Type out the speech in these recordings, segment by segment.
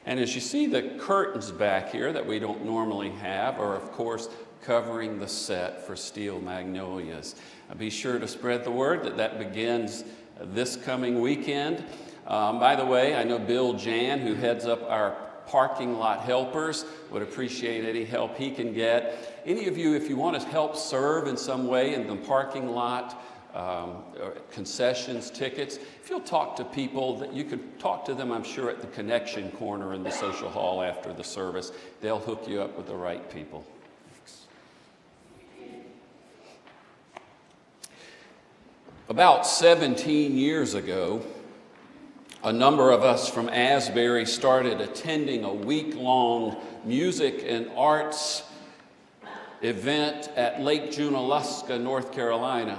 And as you see, the curtains back here that we don't normally have are, of course, covering the set for Steel Magnolias. Be sure to spread the word that begins this coming weekend. By the way, I know Bill Jan, who heads up our parking lot helpers, would appreciate any help he can get. Any of you, if you want to help serve in some way in the parking lot, concessions, tickets, if you'll talk to people, that you could talk to them, I'm sure, at the connection corner in the social hall after the service. They'll hook you up with the right people. About 17 years ago, a number of us from Asbury started attending a week-long music and arts event at Lake Junaluska, North Carolina.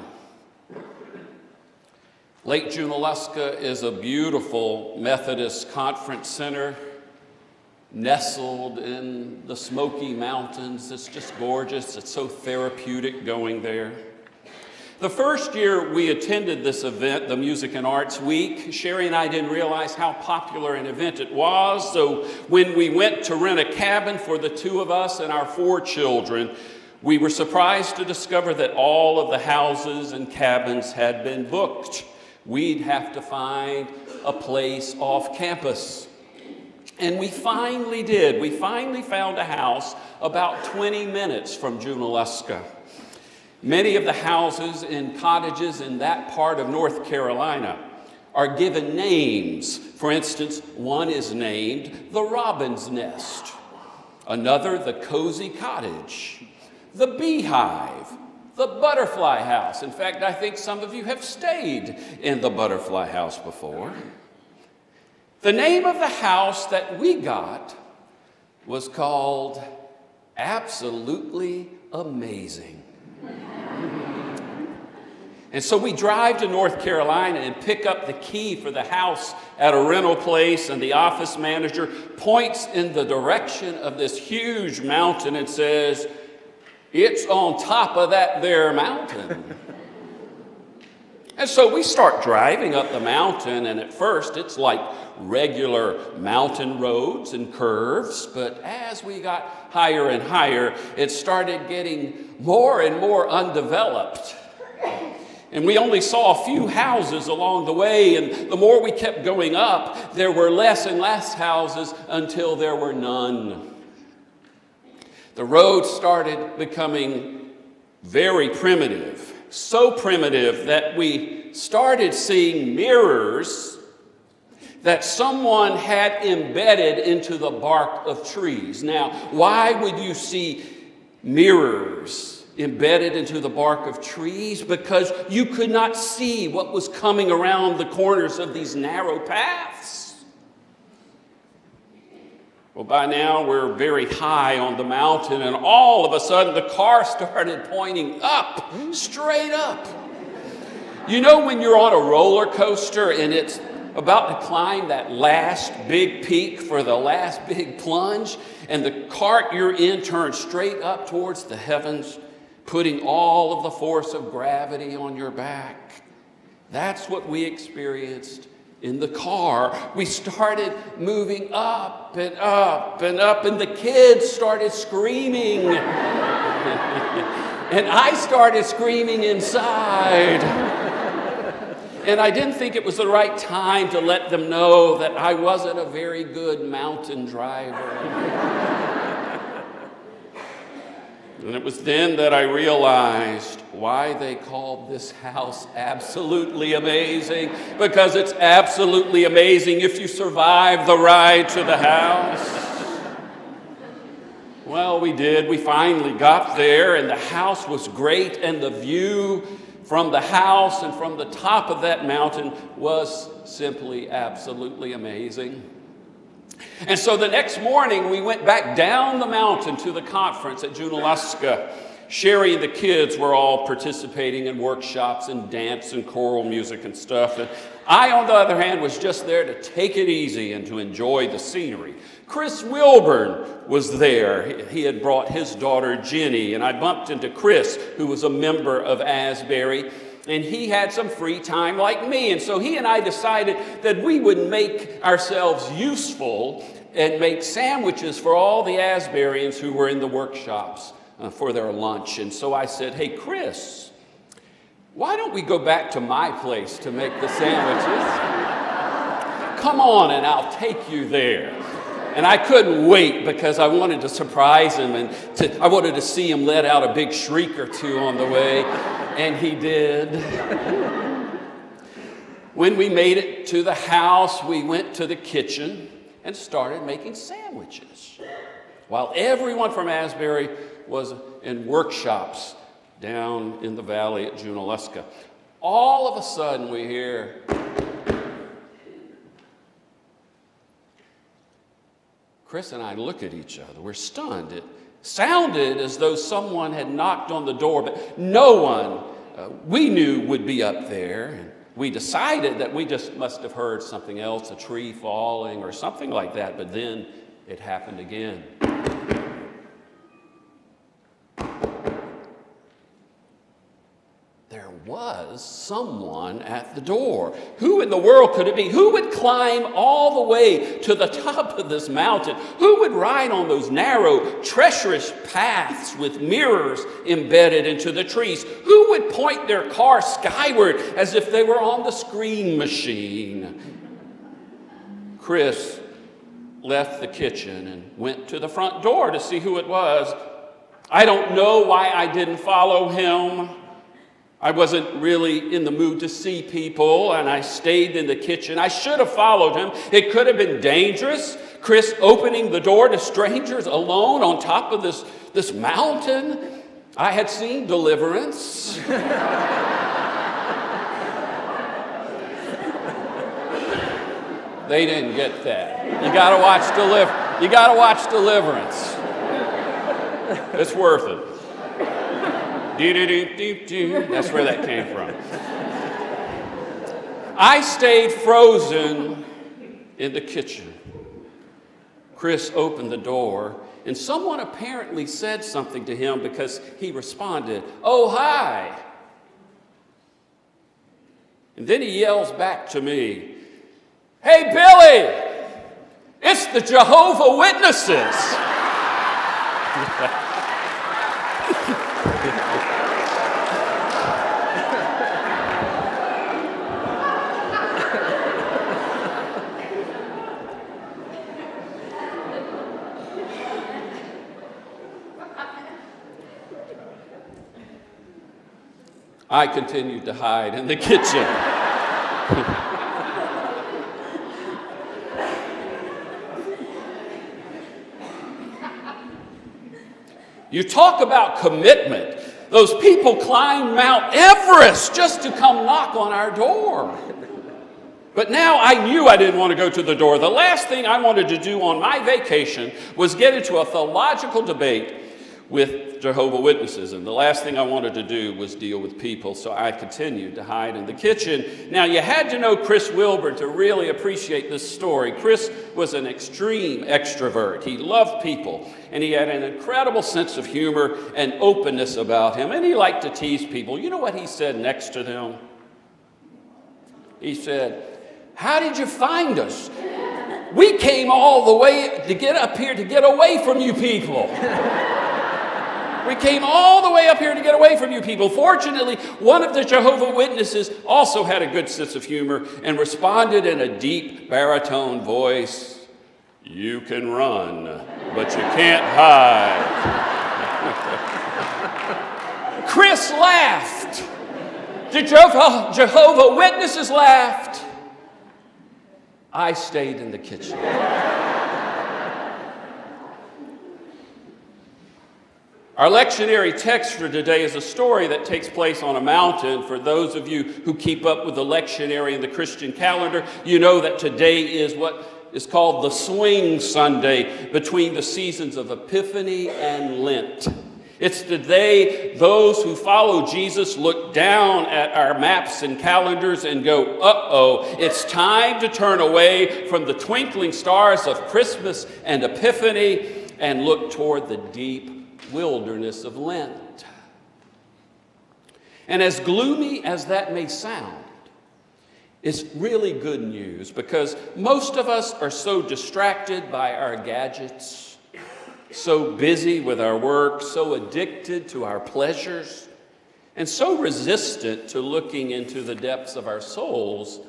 Lake Junaluska is a beautiful Methodist conference center nestled in the Smoky Mountains. It's just gorgeous. It's so therapeutic going there. The first year we attended this event, the Music and Arts Week, Sherry and I didn't realize how popular an event it was. So when we went to rent a cabin for the two of us and our 4 children, we were surprised to discover that all of the houses and cabins had been booked. We'd have to find a place off campus. And we finally did. We finally found a house about 20 minutes from Junaluska. Many of the houses and cottages in that part of North Carolina are given names. For instance, one is named the Robin's Nest, another the Cozy Cottage, the Beehive, the Butterfly House. In fact, I think some of you have stayed in the Butterfly House before. The name of the house that we got was called Absolutely Amazing. And so we drive to North Carolina and pick up the key for the house at a rental place, and the office manager points in the direction of this huge mountain and says, "It's on top of that there mountain." And so we start driving up the mountain, and at first it's like regular mountain roads and curves, but as we got higher and higher, it started getting more and more undeveloped. And we only saw a few houses along the way, and the more we kept going up, there were less and less houses until there were none. The road started becoming very primitive, so primitive that we started seeing mirrors that someone had embedded into the bark of trees. Now, why would you see mirrors embedded into the bark of trees? Because you could not see what was coming around the corners of these narrow paths. Well, by now we're very high on the mountain, and all of a sudden the car started pointing up, straight up. You know when you're on a roller coaster and it's about to climb that last big peak for the last big plunge, and the cart you're in turns straight up towards the heavens, putting all of the force of gravity on your back? That's what we experienced in the car. We started moving up and up and up, and the kids started screaming. And I started screaming inside. And I didn't think it was the right time to let them know that I wasn't a very good mountain driver. And it was then that I realized why they called this house absolutely amazing. Because it's absolutely amazing if you survive the ride to the house. Well, we did. We finally got there, and the house was great, and the view from the house and from the top of that mountain was simply absolutely amazing. And so the next morning, we went back down the mountain to the conference at Junaluska. Sherry and the kids were all participating in workshops and dance and choral music and stuff. And I, on the other hand, was just there to take it easy and to enjoy the scenery. Chris Wilburn was there. He had brought his daughter, Jenny, and I bumped into Chris, who was a member of Asbury. And he had some free time like me. And so he and I decided that we would make ourselves useful and make sandwiches for all the Asburyans who were in the workshops for their lunch. And so I said, hey, Chris, why don't we go back to my place to make the sandwiches? Come on and I'll take you there. And I couldn't wait because I wanted to surprise him and I wanted to see him let out a big shriek or two on the way. And he did. When we made it to the house, we went to the kitchen and started making sandwiches, while everyone from Asbury was in workshops down in the valley at Junaluska. All of a sudden we hear, Chris and I look at each other. We're stunned. It sounded as though someone had knocked on the door, but no one we knew would be up there. And we decided that we just must have heard something else, a tree falling or something like that, but then it happened again. There was someone at the door. Who in the world could it be? Who would climb all the way to the top of this mountain? Who would ride on those narrow, treacherous paths with mirrors embedded into the trees? Who would point their car skyward as if they were on the screen machine? Chris left the kitchen and went to the front door to see who it was. I don't know why I didn't follow him. I wasn't really in the mood to see people, and I stayed in the kitchen. I should have followed him. It could have been dangerous. Chris opening the door to strangers alone on top of this mountain. I had seen Deliverance. They didn't get that. You gotta watch Deliverance. It's worth it. That's where that came from. I stayed frozen in the kitchen. Chris opened the door, and someone apparently said something to him because he responded, "Oh, hi." And then he yells back to me, "Hey, Billy, it's the Jehovah's Witnesses." I continued to hide in the kitchen. You talk about commitment. Those people climbed Mount Everest just to come knock on our door. But now I knew I didn't want to go to the door. The last thing I wanted to do on my vacation was get into a theological debate with Jehovah's Witnesses. And the last thing I wanted to do was deal with people, so I continued to hide in the kitchen. Now, you had to know Chris Wilbur to really appreciate this story. Chris was an extreme extrovert. He loved people, and he had an incredible sense of humor and openness about him, and he liked to tease people. You know what he said next to them? He said, "How did you find us? We came all the way to get up here to get away from you people." We came all the way up here to get away from you people. Fortunately, one of the Jehovah's Witnesses also had a good sense of humor and responded in a deep baritone voice, "You can run, but you can't hide." Chris laughed. The Jehovah's Witnesses laughed. I stayed in the kitchen. Our lectionary text for today is a story that takes place on a mountain. For those of you who keep up with the lectionary and the Christian calendar, you know that today is what is called the Swing Sunday between the seasons of Epiphany and Lent. It's the day those who follow Jesus look down at our maps and calendars and go, uh-oh, it's time to turn away from the twinkling stars of Christmas and Epiphany and look toward the deep wilderness of Lent. And as gloomy as that may sound, is really good news because most of us are so distracted by our gadgets, so busy with our work, so addicted to our pleasures, and so resistant to looking into the depths of our souls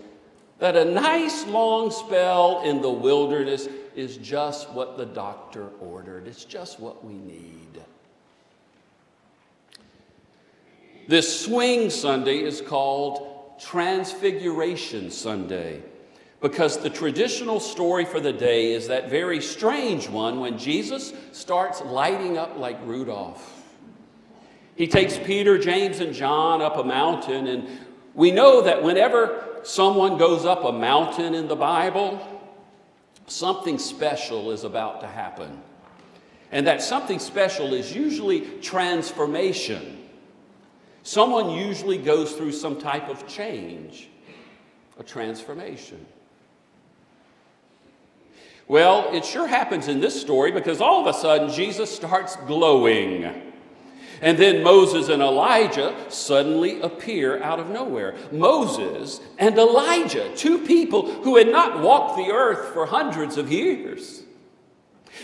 that a nice long spell in the wilderness is just what the doctor ordered. It's just what we need. This swing Sunday is called Transfiguration Sunday because the traditional story for the day is that very strange one when Jesus starts lighting up like Rudolph. He takes Peter, James, and John up a mountain, and we know that whenever someone goes up a mountain in the Bible, something special is about to happen. And that something special is usually transformation. Someone usually goes through some type of change, a transformation. Well, it sure happens in this story because all of a sudden Jesus starts glowing. And then Moses and Elijah suddenly appear out of nowhere. Moses and Elijah, two people who had not walked the earth for hundreds of years.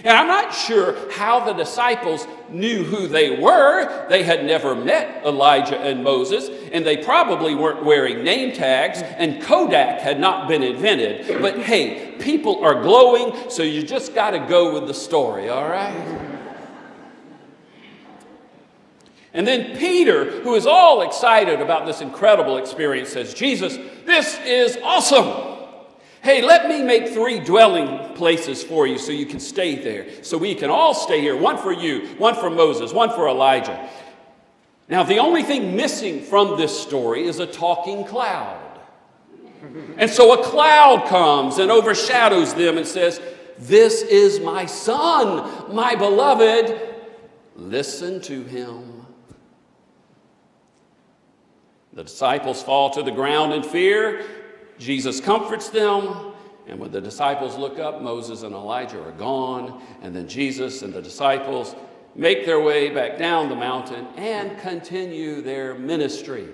And I'm not sure how the disciples knew who they were. They had never met Elijah and Moses, and they probably weren't wearing name tags, and Kodak had not been invented. But hey, people are glowing, so you just got to go with the story, all right? And then Peter, who is all excited about this incredible experience, says, Jesus, this is awesome. Hey, let me make 3 dwelling places for you so you can stay there. So we can all stay here. One for you, one for Moses, one for Elijah. Now, the only thing missing from this story is a talking cloud. And so a cloud comes and overshadows them and says, this is my son, my beloved. Listen to him. The disciples fall to the ground in fear. Jesus comforts them, and when the disciples look up, Moses and Elijah are gone, and then Jesus and the disciples make their way back down the mountain and continue their ministry.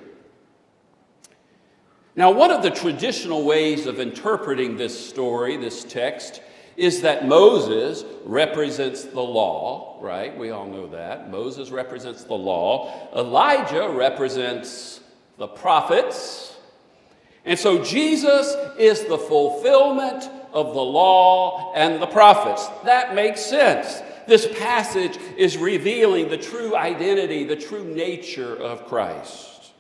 Now, one of the traditional ways of interpreting this story, this text, is that Moses represents the law, right? We all know that. Moses represents the law. Elijah represents the prophets. And so Jesus is the fulfillment of the law and the prophets. That makes sense. This passage is revealing the true identity, the true nature of Christ.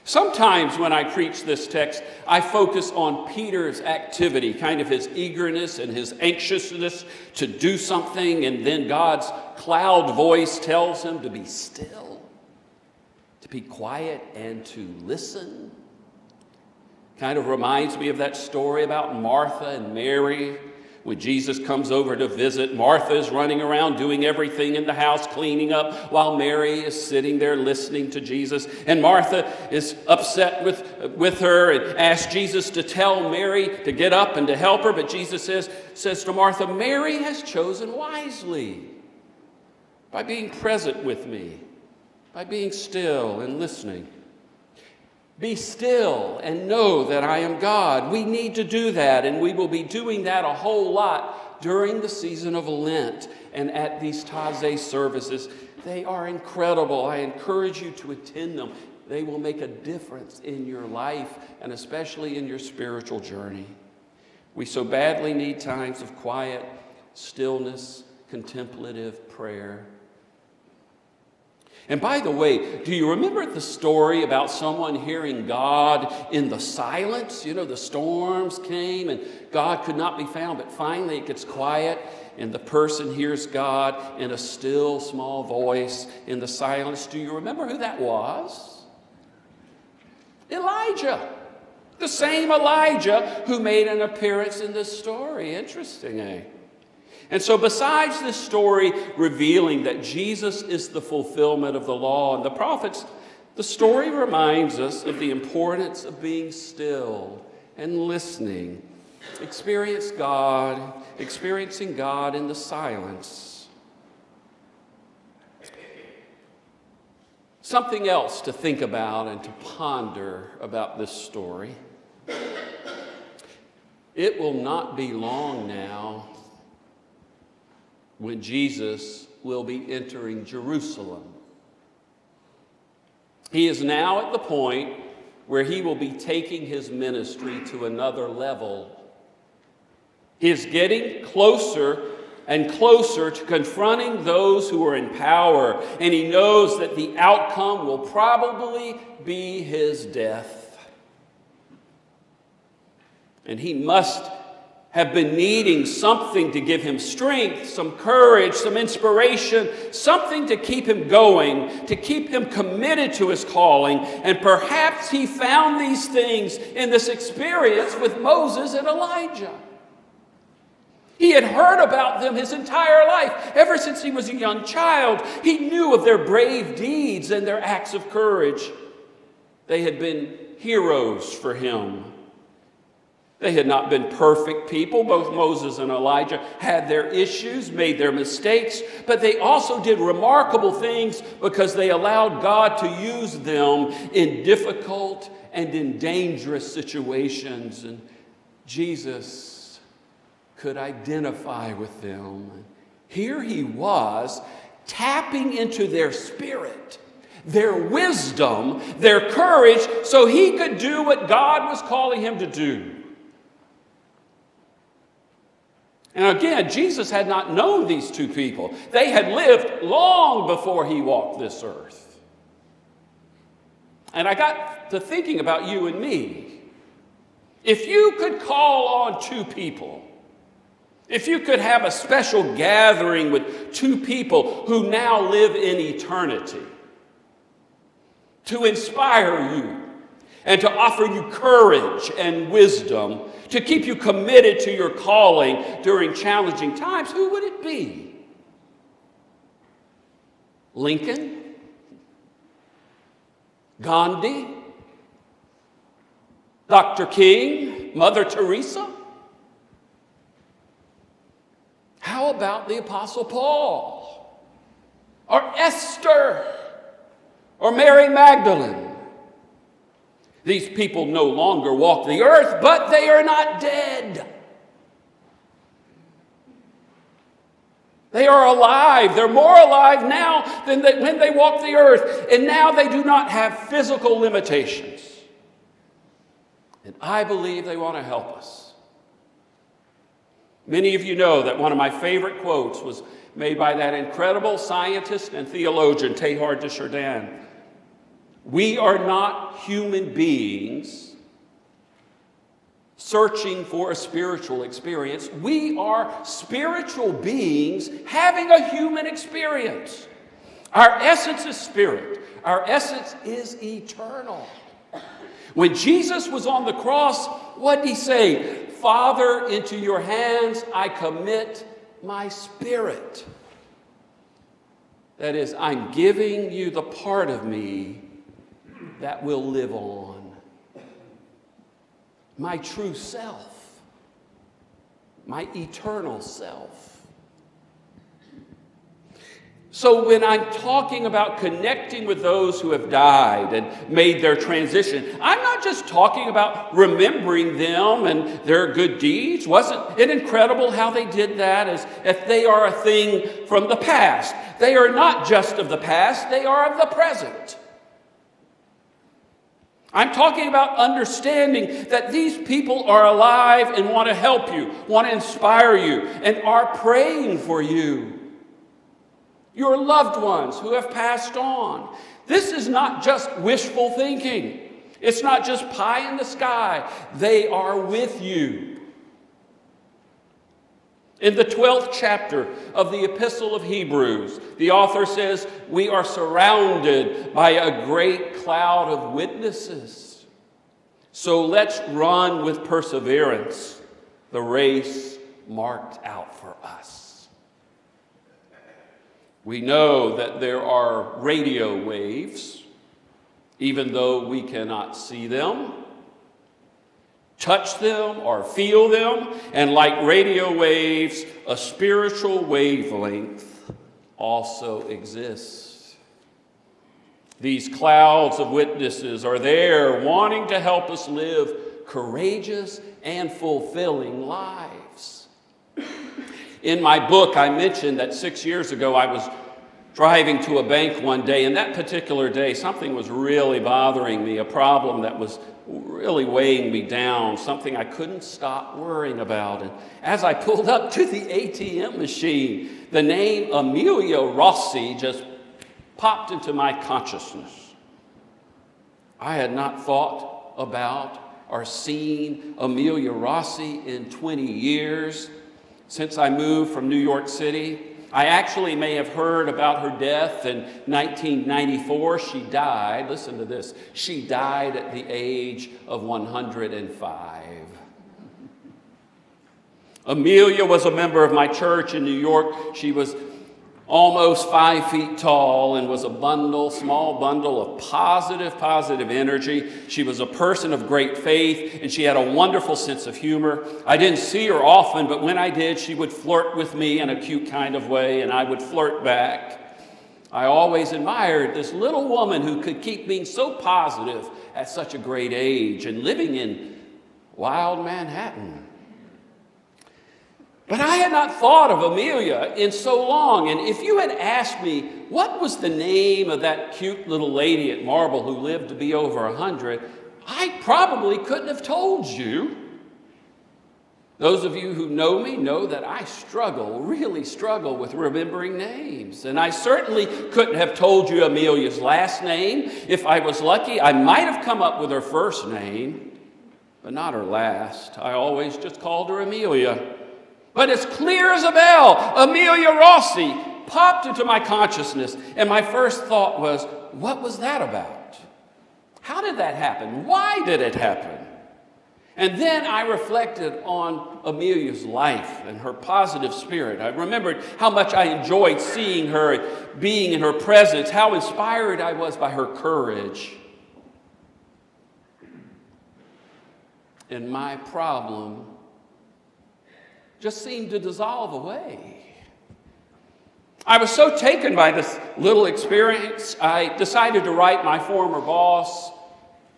Sometimes when I preach this text, I focus on Peter's activity, kind of his eagerness and his anxiousness to do something, and then God's cloud voice tells him to be still, to be quiet, and to listen. Kind of reminds me of that story about Martha and Mary. When Jesus comes over to visit, Martha is running around doing everything in the house, cleaning up, while Mary is sitting there listening to Jesus. And Martha is upset with her and asks Jesus to tell Mary to get up and to help her. But Jesus says to Martha, Mary has chosen wisely by being present with me, by being still and listening. Be still and know that I am God. We need to do that, and we will be doing that a whole lot during the season of Lent and at these Taizé services. They are incredible. I encourage you to attend them. They will make a difference in your life and especially in your spiritual journey. We so badly need times of quiet, stillness, contemplative prayer. And by the way, do you remember the story about someone hearing God in the silence? You know, the storms came and God could not be found, but finally it gets quiet and the person hears God in a still, small voice in the silence. Do you remember who that was? Elijah. The same Elijah who made an appearance in this story. Interesting, eh? And so besides this story revealing that Jesus is the fulfillment of the law and the prophets, the story reminds us of the importance of being still and listening, experiencing God in the silence. Something else to think about and to ponder about this story. It will not be long now when Jesus will be entering Jerusalem. He is now at the point where he will be taking his ministry to another level. He is getting closer and closer to confronting those who are in power, and he knows that the outcome will probably be his death. And he must have been needing something to give him strength, some courage, some inspiration, something to keep him going, to keep him committed to his calling. And perhaps he found these things in this experience with Moses and Elijah. He had heard about them his entire life. Ever since he was a young child, he knew of their brave deeds and their acts of courage. They had been heroes for him. They had not been perfect people. Both Moses and Elijah had their issues, made their mistakes, but they also did remarkable things because they allowed God to use them in difficult and in dangerous situations. And Jesus could identify with them. Here he was, tapping into their spirit, their wisdom, their courage, so he could do what God was calling him to do. And again, Jesus had not known these two people. They had lived long before he walked this earth. And I got to thinking about you and me. If you could call on two people, if you could have a special gathering with two people who now live in eternity, to inspire you and to offer you courage and wisdom, to keep you committed to your calling during challenging times, who would it be? Lincoln? Gandhi? Dr. King? Mother Teresa? How about the Apostle Paul? Or Esther? Or Mary Magdalene? These people no longer walk the earth, but they are not dead. They are alive. They're more alive now than when they walked the earth. And now they do not have physical limitations. And I believe they want to help us. Many of you know that one of my favorite quotes was made by that incredible scientist and theologian, Teilhard de Chardin. We are not human beings searching for a spiritual experience. We are spiritual beings having a human experience. Our essence is spirit. Our essence is eternal. When Jesus was on the cross, what did he say? Father, into your hands I commit my spirit. That is, I'm giving you the part of me that will live on. My true self. My eternal self. So when I'm talking about connecting with those who have died and made their transition, I'm not just talking about remembering them and their good deeds. Wasn't it incredible how they did that, as if they are a thing from the past? They are not just of the past, they are of the present. I'm talking about understanding that these people are alive and want to help you, want to inspire you, and are praying for you. Your loved ones who have passed on. This is not just wishful thinking. It's not just pie in the sky. They are with you. In the 12th chapter of the Epistle of Hebrews, the author says, we are surrounded by a great cloud of witnesses. So let's run with perseverance the race marked out for us. We know that there are radio waves, even though we cannot see them, touch them, or feel them. And like radio waves, a spiritual wavelength also exists. These clouds of witnesses are there wanting to help us live courageous and fulfilling lives. In my book, I mentioned that 6 years ago I was driving to a bank one day, and that particular day something was really bothering me, a problem that was really weighing me down, something I couldn't stop worrying about. And as I pulled up to the ATM machine, the name Amelia Rossi just popped into my consciousness. I had not thought about or seen Amelia Rossi in 20 years since I moved from New York City. I actually may have heard about her death in 1994. She died, listen to this, she died at the age of 105. Amelia was a member of my church in New York. She was almost 5 feet tall and was a small bundle of positive energy. She was a person of great faith, and she had a wonderful sense of humor. I didn't see her often, but when I did, she would flirt with me in a cute kind of way, and I would flirt back. I always admired this little woman who could keep being so positive at such a great age and living in wild Manhattan. But I had not thought of Amelia in so long, and if you had asked me what was the name of that cute little lady at Marble who lived to be over 100, I probably couldn't have told you. Those of you who know me know that I really struggle with remembering names, and I certainly couldn't have told you Amelia's last name. If I was lucky, I might have come up with her first name, but not her last. I always just called her Amelia. But as clear as a bell, Amelia Rossi popped into my consciousness, and my first thought was, what was that about? How did that happen? Why did it happen? And then I reflected on Amelia's life and her positive spirit. I remembered how much I enjoyed seeing her, being in her presence, how inspired I was by her courage. And my problem just seemed to dissolve away. I was so taken by this little experience, I decided to write my former boss,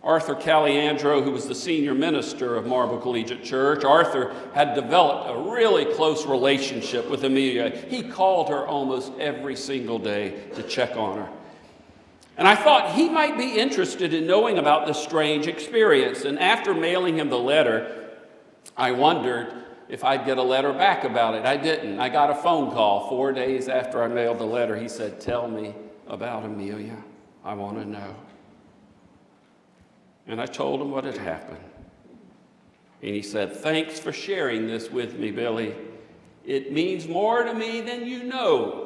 Arthur Caliandro, who was the senior minister of Marble Collegiate Church. Arthur had developed a really close relationship with Amelia. He called her almost every single day to check on her. And I thought he might be interested in knowing about this strange experience. And after mailing him the letter, I wondered if I'd get a letter back about it. I didn't. I got a phone call 4 days after I mailed the letter. He said, "Tell me about Amelia. I want to know." And I told him what had happened. And he said, "Thanks for sharing this with me, Billy. It means more to me than you know."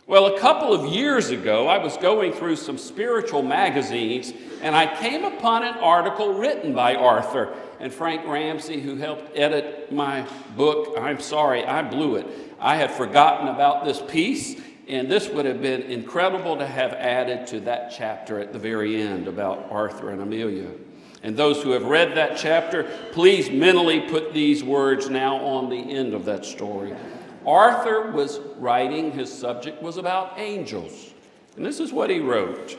Well, a couple of years ago, I was going through some spiritual magazines, and I came upon an article written by Arthur and Frank Ramsey, who helped edit my book. I'm sorry, I blew it. I had forgotten about this piece, and this would have been incredible to have added to that chapter at the very end about Arthur and Amelia. And those who have read that chapter, please mentally put these words now on the end of that story. Arthur was writing, his subject was about angels. And this is what he wrote.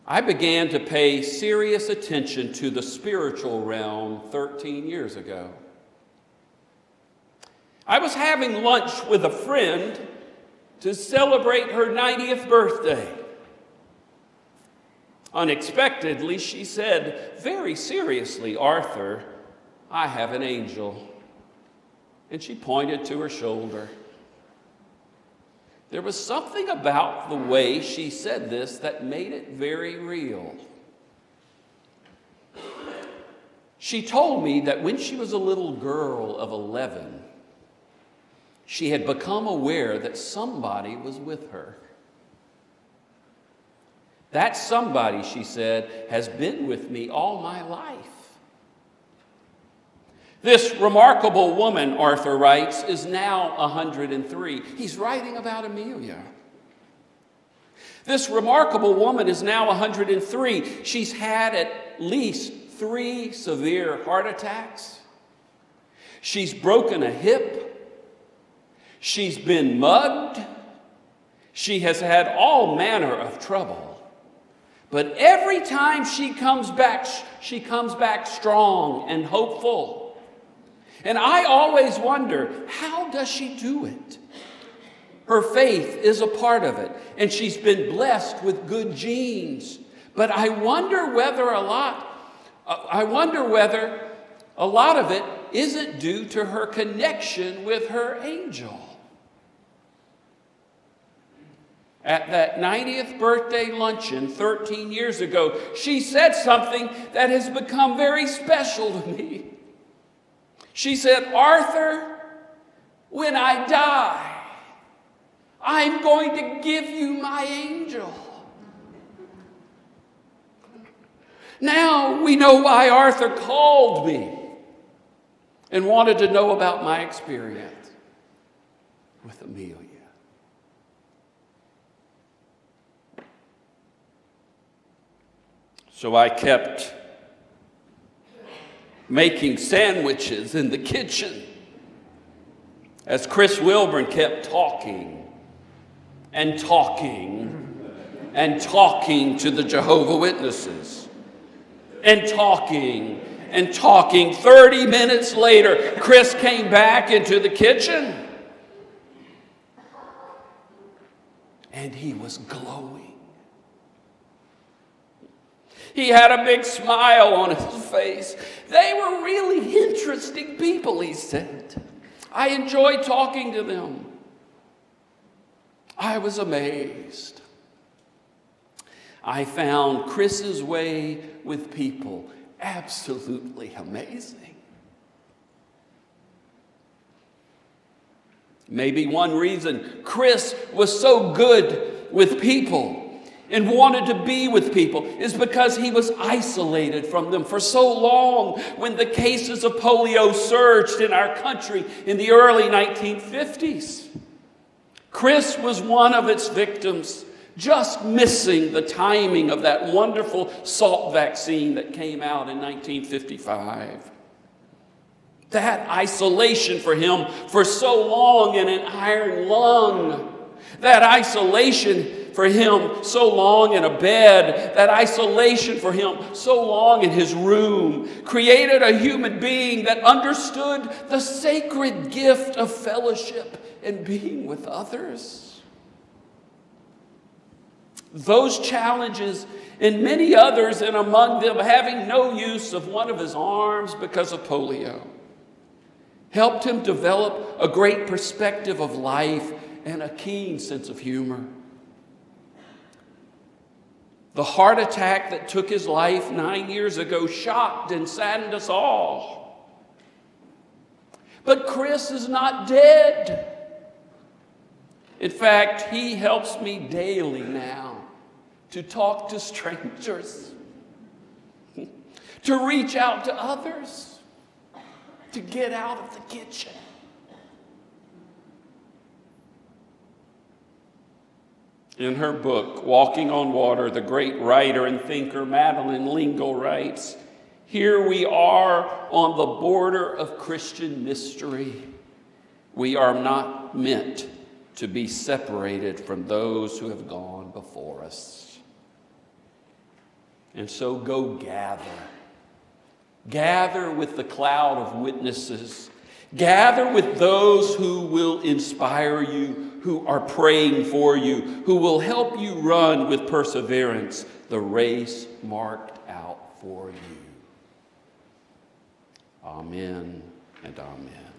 I began to pay serious attention to the spiritual realm 13 years ago. I was having lunch with a friend to celebrate her 90th birthday. Unexpectedly, she said, very seriously, "Arthur, I have an angel." And she pointed to her shoulder. There was something about the way she said this that made it very real. She told me that when she was a little girl of 11, she had become aware that somebody was with her. That somebody, she said, has been with me all my life. This remarkable woman, Arthur writes, is now 103. He's writing about Amelia. This remarkable woman is now 103. She's had at least 3 severe heart attacks. She's broken a hip. She's been mugged. She has had all manner of trouble. But every time she comes back strong and hopeful. And I always wonder, how does she do it? Her faith is a part of it, and she's been blessed with good genes. But I wonder whether a lot of it isn't due to her connection with her angel. At that 90th birthday luncheon 13 years ago, she said something that has become very special to me. She said, "Arthur, when I die, I'm going to give you my angel." Now we know why Arthur called me and wanted to know about my experience with Amelia. So I kept making sandwiches in the kitchen as Chris Wilburn kept talking and talking and talking to the Jehovah's Witnesses and talking and talking. 30 minutes later, Chris came back into the kitchen and he was glowing. He had a big smile on his face. They were really interesting people, he said. I enjoyed talking to them. I was amazed. I found Chris's way with people absolutely amazing. Maybe one reason Chris was so good with people and wanted to be with people is because he was isolated from them for so long when the cases of polio surged in our country in the early 1950s. Chris was one of its victims, just missing the timing of that wonderful salt vaccine that came out in 1955. That isolation for him for so long in an iron lung, that isolation for him so long in a bed, that isolation for him so long in his room, created a human being that understood the sacred gift of fellowship and being with others. Those challenges and many others, and among them having no use of one of his arms because of polio, helped him develop a great perspective of life and a keen sense of humor. The heart attack that took his life 9 years ago shocked and saddened us all. But Chris is not dead. In fact, he helps me daily now to talk to strangers, to reach out to others, to get out of the kitchen. In her book, Walking on Water, the great writer and thinker Madeleine L'Engle writes, "Here we are on the border of Christian mystery. We are not meant to be separated from those who have gone before us." And so go gather. Gather with the cloud of witnesses. Gather with those who will inspire you, who are praying for you, who will help you run with perseverance the race marked out for you. Amen and amen.